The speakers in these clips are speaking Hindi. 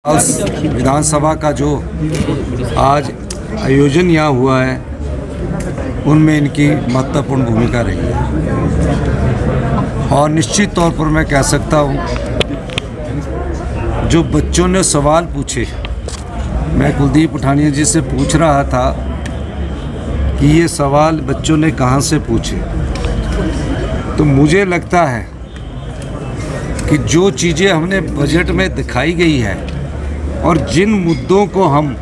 विधानसभा का जो आज आयोजन यहाँ हुआ है उनमें इनकी महत्वपूर्ण भूमिका रही है और निश्चित तौर पर मैं कह सकता हूँ जो बच्चों ने सवाल पूछे, मैं कुलदीप उठानिया जी से पूछ रहा था कि ये सवाल बच्चों ने कहाँ से पूछे, तो मुझे लगता है कि जो चीज़ें हमने बजट में दिखाई गई है और जिन मुद्दों को हम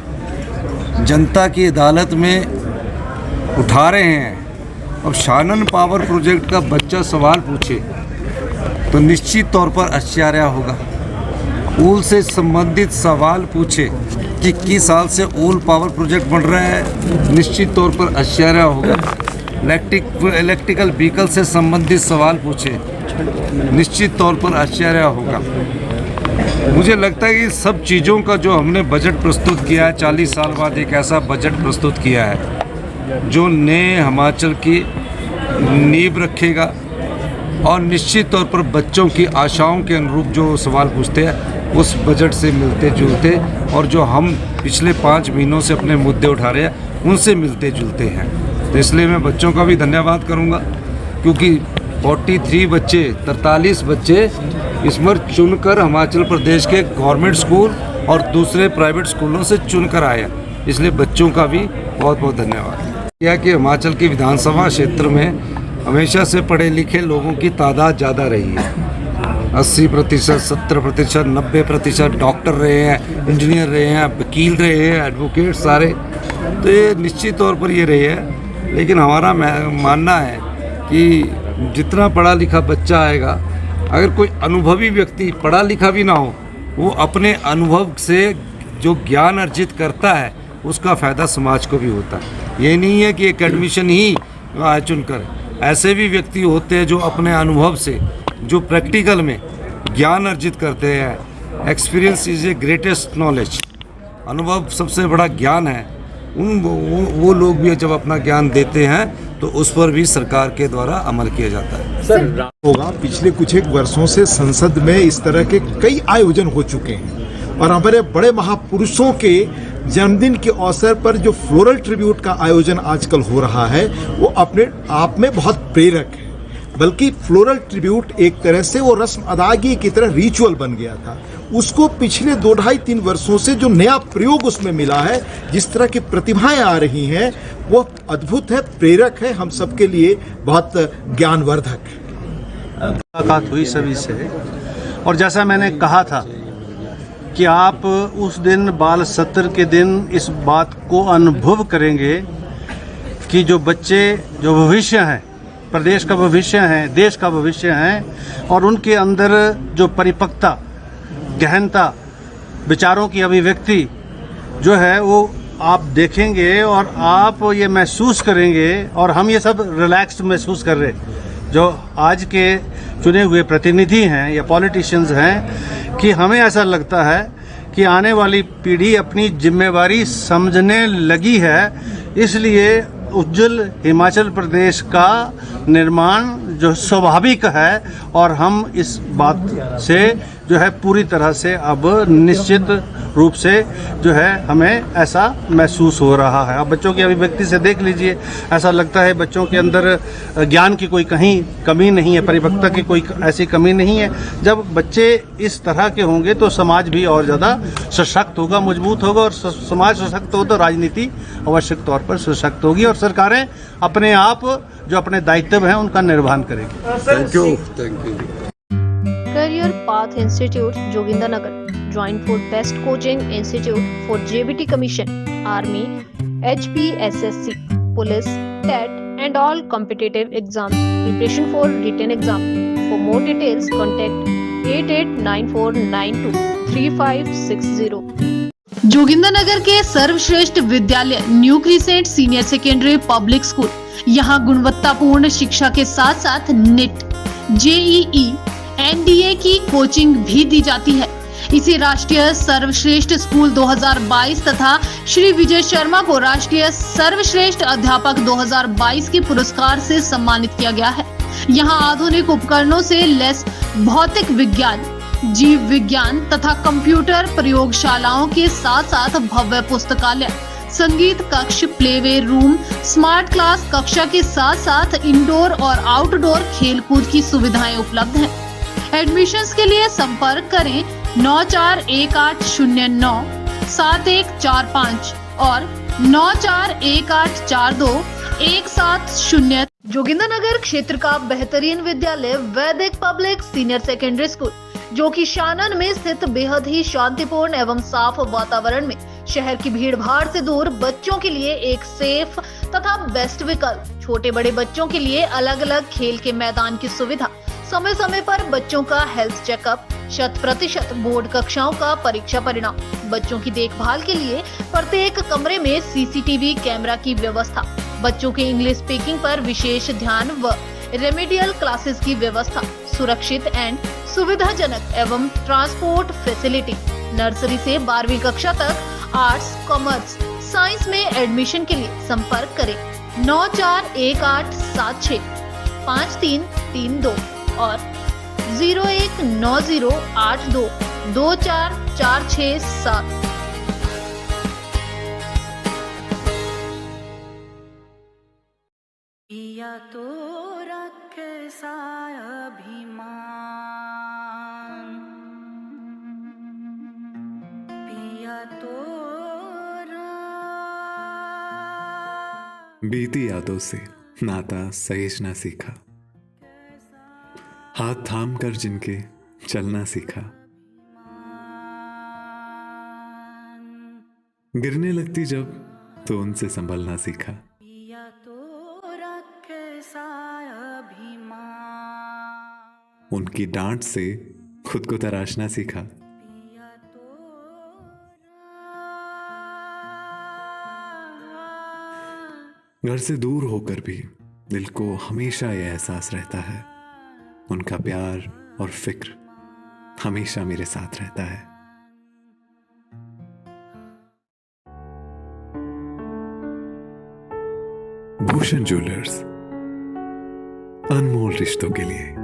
जनता की अदालत में उठा रहे हैं, अब शानन पावर प्रोजेक्ट का बच्चा सवाल पूछे तो निश्चित तौर पर आश्चर्य होगा। ऊल से संबंधित सवाल पूछे कि किस साल से ऊल पावर प्रोजेक्ट बन रहा है, निश्चित तौर पर आश्चर्य होगा। इलेक्ट्रिकल व्हीकल से संबंधित सवाल पूछे, निश्चित तौर पर आश्चर्य होगा। मुझे लगता है कि सब चीज़ों का जो हमने बजट प्रस्तुत किया है, 40 साल बाद एक ऐसा बजट प्रस्तुत किया है जो नए हिमाचल की नींव रखेगा और निश्चित तौर पर बच्चों की आशाओं के अनुरूप जो सवाल पूछते हैं उस बजट से मिलते जुलते और जो हम पिछले 5 महीनों से अपने मुद्दे उठा रहे हैं उनसे मिलते जुलते हैं। तो इसलिए मैं बच्चों का भी धन्यवाद करूंगा क्योंकि 43 बच्चे इस बार चुनकर हिमाचल प्रदेश के गवर्नमेंट स्कूल और दूसरे प्राइवेट स्कूलों से चुनकर आए, इसलिए बच्चों का भी बहुत बहुत धन्यवाद। यह कि हिमाचल की विधानसभा क्षेत्र में हमेशा से पढ़े लिखे लोगों की तादाद ज़्यादा रही है। 80%, 70%, 90% डॉक्टर रहे हैं, इंजीनियर रहे हैं, वकील रहे हैं, एडवोकेट सारे, तो ये निश्चित तौर पर ये रही है। लेकिन हमारा मानना है कि जितना पढ़ा लिखा बच्चा आएगा, अगर कोई अनुभवी व्यक्ति पढ़ा लिखा भी ना हो, वो अपने अनुभव से जो ज्ञान अर्जित करता है उसका फ़ायदा समाज को भी होता है। ये नहीं है कि एकेडमिशन ही चुनकर, ऐसे भी व्यक्ति होते हैं जो अपने अनुभव से, जो प्रैक्टिकल में ज्ञान अर्जित करते हैं। Experience is a greatest knowledge, अनुभव सबसे बड़ा ज्ञान है। वो लोग भी जब अपना ज्ञान देते हैं तो उस पर भी सरकार के द्वारा अमल किया जाता है। सर होगा, पिछले कुछ एक वर्षों से संसद में इस तरह के कई आयोजन हो चुके हैं और हमारे बड़े महापुरुषों के जन्मदिन के अवसर पर जो फ्लोरल ट्रिब्यूट का आयोजन आजकल हो रहा है वो अपने आप में बहुत प्रेरक है। बल्कि फ्लोरल ट्रिब्यूट एक तरह से वो रस्म अदायगी की तरह रिचुअल बन गया था। उसको पिछले 2-2.5-3 वर्षों से जो नया प्रयोग उसमें मिला है, जिस तरह की प्रतिभाएं आ रही हैं, वो अद्भुत है, प्रेरक है, हम सबके लिए बहुत ज्ञानवर्धक है। मुलाकात हुई सभी से और जैसा मैंने कहा था कि आप उस दिन बाल सत्र के दिन इस बात को अनुभव करेंगे कि जो बच्चे जो भविष्य हैं, प्रदेश का भविष्य हैं, देश का भविष्य हैं और उनके अंदर जो परिपक्वता, गहनता, विचारों की अभिव्यक्ति जो है वो आप देखेंगे और आप ये महसूस करेंगे और हम ये सब रिलैक्स्ड महसूस कर रहे जो आज के चुने हुए प्रतिनिधि हैं या पॉलिटिशियंस हैं कि हमें ऐसा लगता है कि आने वाली पीढ़ी अपनी जिम्मेवारी समझने लगी है। इसलिए उज्जवल हिमाचल प्रदेश का निर्माण जो स्वाभाविक है और हम इस बात से जो है पूरी तरह से अब निश्चित रूप से जो है हमें ऐसा महसूस हो रहा है। अब बच्चों की अभिव्यक्ति से देख लीजिए, ऐसा लगता है बच्चों के अंदर ज्ञान की कोई कहीं कमी नहीं है, परिपक्वता की कोई ऐसी कमी नहीं है। जब बच्चे इस तरह के होंगे तो समाज भी और ज़्यादा सशक्त होगा, मजबूत होगा और समाज सशक्त हो तो राजनीति आवश्यक तौर पर सशक्त होगी और सरकारें अपने आप जो अपने दायित्व हैं उनका निर्वहन करेगी। Thank you. Career Path Institute, Jogindarnagar. Join for Best Coaching Institute for JBT Commission, Army, HPSSC, Police, TET and all competitive exams. Preparation for written exam. For more details, contact 8894923560. Jogindernagar के सर्वश्रेष्ठ विद्यालय new crescent senior secondary public school, यहाँ गुणवत्तापूर्ण शिक्षा के साथ साथ नेट, जेईई, एनडीए की कोचिंग भी दी जाती है। इसी राष्ट्रीय सर्वश्रेष्ठ स्कूल 2022 तथा श्री विजय शर्मा को राष्ट्रीय सर्वश्रेष्ठ अध्यापक 2022 के पुरस्कार से सम्मानित किया गया है। यहाँ आधुनिक उपकरणों से लैस भौतिक विज्ञान, जीव विज्ञान तथा कंप्यूटर प्रयोगशालाओं के साथ साथ भव्य पुस्तकालय, संगीत कक्ष, प्लेवे रूम, स्मार्ट क्लास कक्षा के साथ साथ इंडोर और आउटडोर खेलकूद की सुविधाएं उपलब्ध हैं। एडमिशन्स के लिए संपर्क करें 9418097145 और 9418421700। जोगिंदरनगर क्षेत्र का बेहतरीन विद्यालय वैदिक पब्लिक सीनियर सेकेंडरी स्कूल, जो कि शानन में स्थित बेहद ही शांतिपूर्ण एवं साफ वातावरण में शहर की भीड़ भाड़ से दूर बच्चों के लिए एक सेफ तथा बेस्ट विकल्प। छोटे बड़े बच्चों के लिए अलग अलग खेल के मैदान की सुविधा, समय समय पर बच्चों का हेल्थ चेकअप, 100% बोर्ड कक्षाओं का परीक्षा परिणाम, बच्चों की देखभाल के लिए प्रत्येक कमरे में सीसीटीवी कैमरा की व्यवस्था, बच्चों के इंग्लिश स्पीकिंग पर विशेष ध्यान व रेमेडियल क्लासेस की व्यवस्था, सुरक्षित एंड सुविधाजनक एवं ट्रांसपोर्ट फैसिलिटी। नर्सरी से 12वीं कक्षा तक आर्ट्स, कॉमर्स, साइंस में एडमिशन के लिए संपर्क करें 9418765332 और 019082244467। पिया तो रखे सा अभिमान, पिया तो बीती यादों से नाता सहेजना सीखा, हाथ थाम कर जिनके चलना सीखा, गिरने लगती जब तो उनसे संभलना सीखा। पिया तो रखे सा अभिमान, उनकी डांट से खुद को तराशना सीखा। पिया तो घर से दूर होकर भी दिल को हमेशा यह एहसास रहता है, उनका प्यार और फिक्र हमेशा मेरे साथ रहता है। भूषण ज्वेलर्स, अनमोल रिश्तों के लिए।